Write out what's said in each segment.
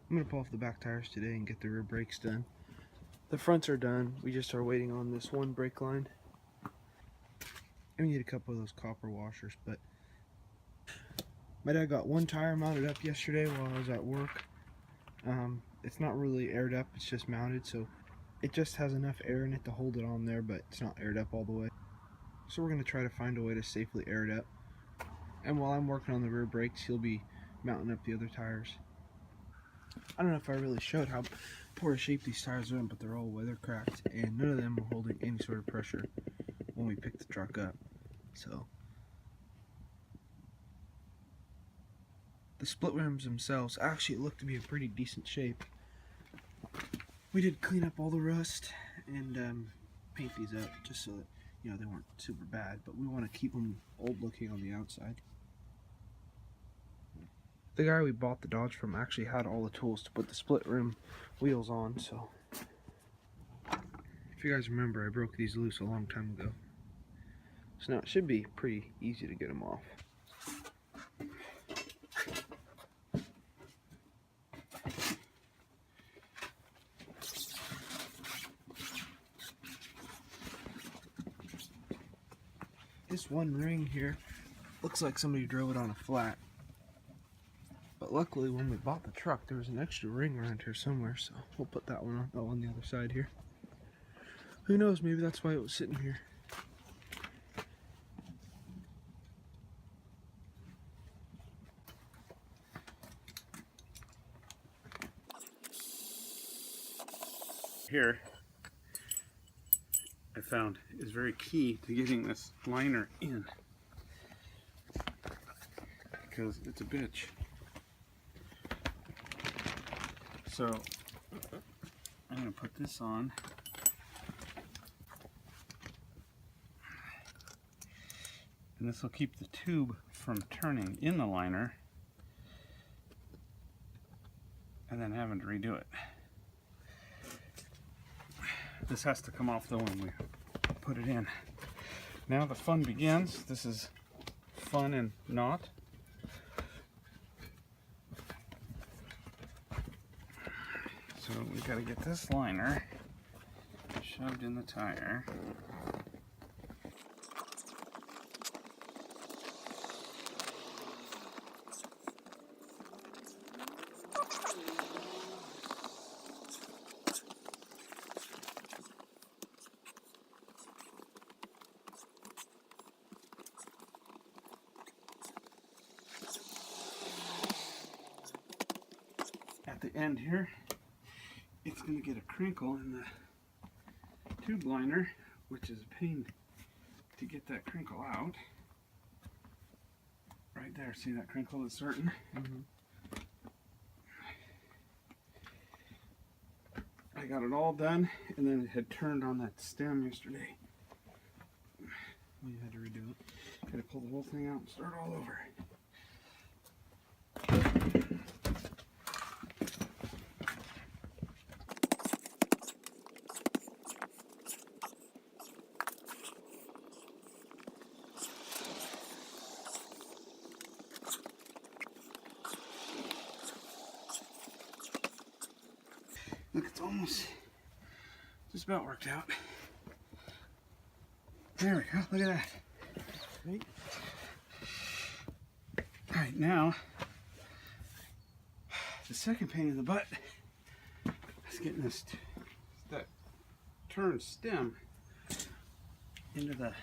I'm going to pull off the back tires today and get the rear brakes done. The fronts are done. We just are waiting on this one brake line. And we need a couple of those copper washers, but my dad got one tire mounted up yesterday while I was at work. It's not really aired up, it's just mounted, so it just has enough air in it to hold it on there, but it's not aired up all the way. So we're going to try to find a way to safely air it up. And while I'm working on the rear brakes, he'll be mounting up the other tires. I don't know if I really showed how poor a shape these tires are in, but they're all weather cracked, and none of them were holding any sort of pressure when we picked the truck up. So the split rims themselves actually look to be in pretty decent shape. We did clean up all the rust and paint these up just so that, you know, they weren't super bad, but we want to keep them old looking on the outside. The guy we bought the Dodge from actually had all the tools to put the split rim wheels on, so if you guys remember, I broke these loose a long time ago. So now it should be pretty easy to get them off. This one ring here looks like somebody drove it on a flat. But luckily when we bought the truck there was an extra ring around here somewhere, so we'll put that one on the other side here. Who knows, maybe that's why it was sitting here. Here I found is very key to getting this liner in, because it's a bitch. So I'm going to put this on. And this will keep the tube from turning in the liner and then having to redo it. This has to come off though when we put it in. Now the fun begins. This is fun and not. So we got to get this liner shoved in the tire. At the end here, it's going to get a crinkle in the tube liner, which is a pain to get that crinkle out. Right there, see that crinkle is starting? I got it all done, and then it had turned on that stem yesterday. We had to redo it. Got to pull the whole thing out and start all over. Look, it's almost just about worked out. There we go, look at that. Right. Alright, now the second pain in the butt is getting that turned stem into the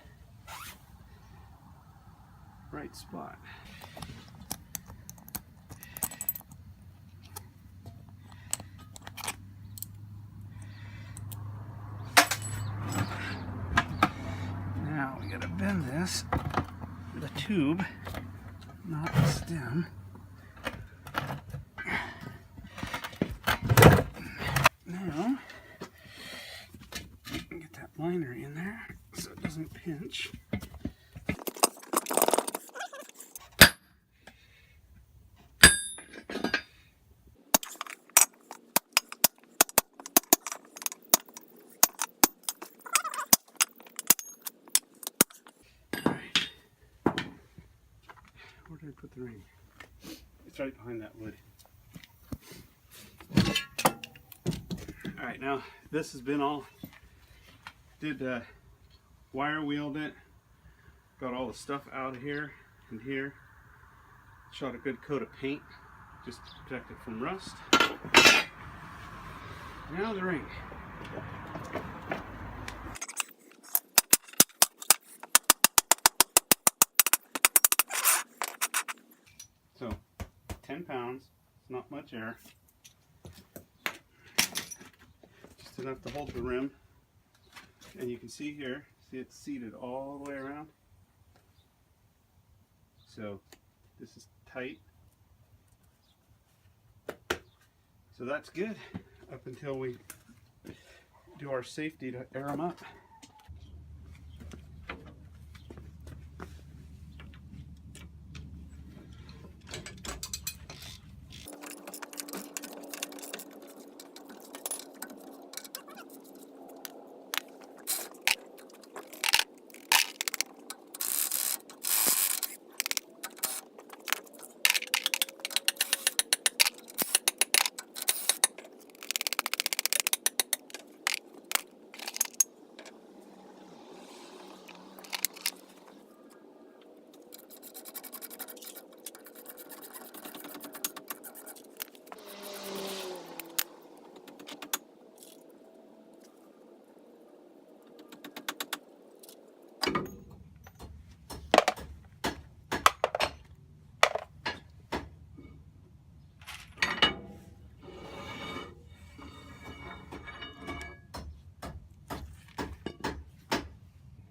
right spot. Now we gotta bend this, the tube, not the stem. Now, you can get that liner in there so it doesn't pinch. Where did I put the ring? It's right behind that wood. Alright, now this has been all, wire wheeled it, got all the stuff out of here and here, shot a good coat of paint just to protect it from rust. Now the ring. So 10 pounds, it's not much air. Just enough to hold the rim. And you can see here, see it's seated all the way around. So this is tight. So that's good up until we do our safety to air them up.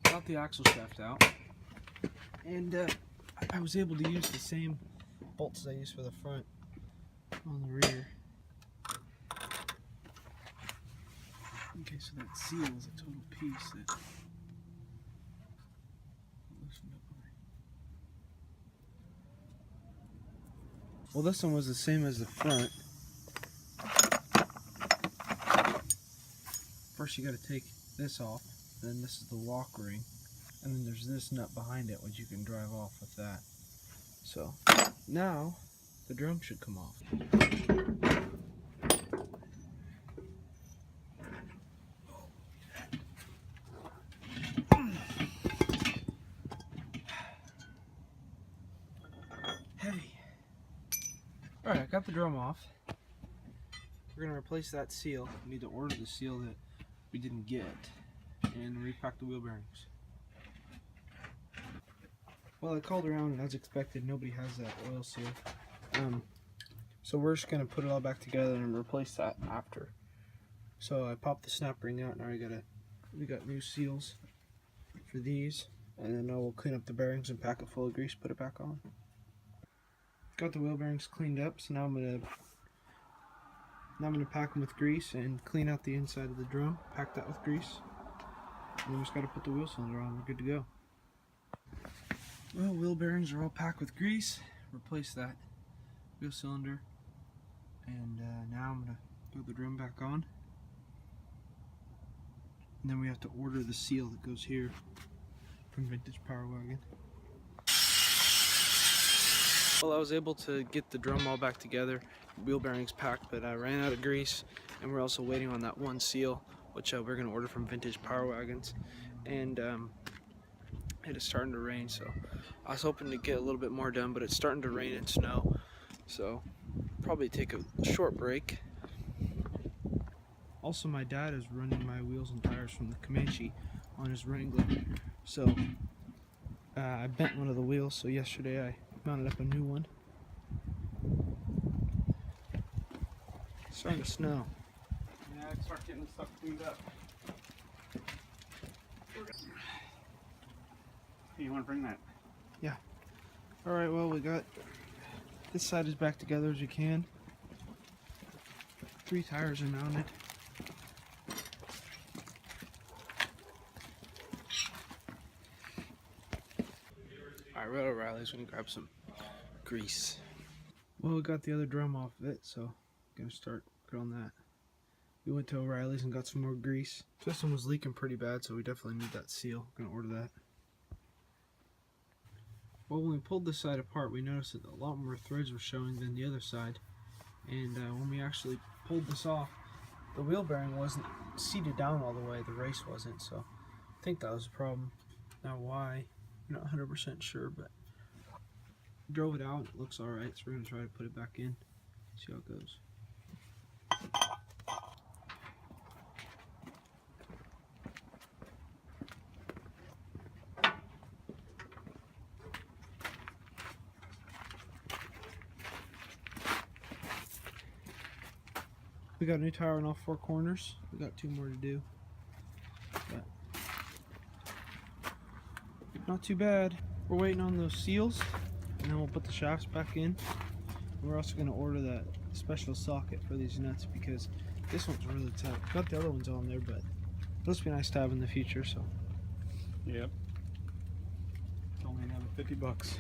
Got the axle shaft out, and I was able to use the same bolts I used for the front on the rear. Okay, so that seal is a total piece that loosened up. Well, this one was the same as the front. First you got to take this off, then this is the lock ring, and then there's this nut behind it which you can drive off with that. So now the drum should come off. Heavy. Alright, I got the drum off. We're going to replace that seal. We need to order the seal that we didn't get and repack the wheel bearings. Well, I called around, and as expected, nobody has that oil seal. So we're just going to put it all back together and replace that after. So I popped the snap ring out, and we got new seals for these, and then we'll clean up the bearings and pack it full of grease, put it back on. Got the wheel bearings cleaned up, so now I'm gonna pack them with grease and clean out the inside of the drum, pack that with grease, and then we just gotta put the wheel cylinder on. We're good to go. Well, wheel bearings are all packed with grease. Replace that wheel cylinder, and now I'm gonna throw the drum back on, and then we have to order the seal that goes here from Vintage Power Wagon. Well, I was able to get the drum all back together, wheel bearings packed, but I ran out of grease, and we're also waiting on that one seal, which we're going to order from Vintage Power Wagons. And it is starting to rain, so I was hoping to get a little bit more done, but it's starting to rain and snow, so probably take a short break. Also, my dad is running my wheels and tires from the Comanche on his Wrangler, so I bent one of the wheels, so yesterday I mounted up a new one. It's starting to snow. Yeah, I'd start getting this stuff cleaned up. Hey, you want to bring that? Yeah. Alright, well, we got this side as back together as we can. 3 tires are mounted. Alright, we're at O'Reilly's. We're gonna grab some grease. Well, we got the other drum off of it, so gonna start on that. We went to O'Reilly's and got some more grease. This one was leaking pretty bad, so we definitely need that seal. Gonna order that. Well, when we pulled this side apart, we noticed that a lot more threads were showing than the other side. And when we actually pulled this off, the wheel bearing wasn't seated down all the way. The race wasn't, so I think that was the problem. Now why? I'm not 100% sure, but drove it out. It looks all right, so we're gonna try to put it back in. See how it goes. We got a new tire on all 4 corners. We got 2 more to do, but not too bad. We're waiting on those seals, and then we'll put the shafts back in. We're also going to order that special socket for these nuts because this one's really tight. Got the other ones on there, but those would be nice to have in the future. So, yep. It's only another $50.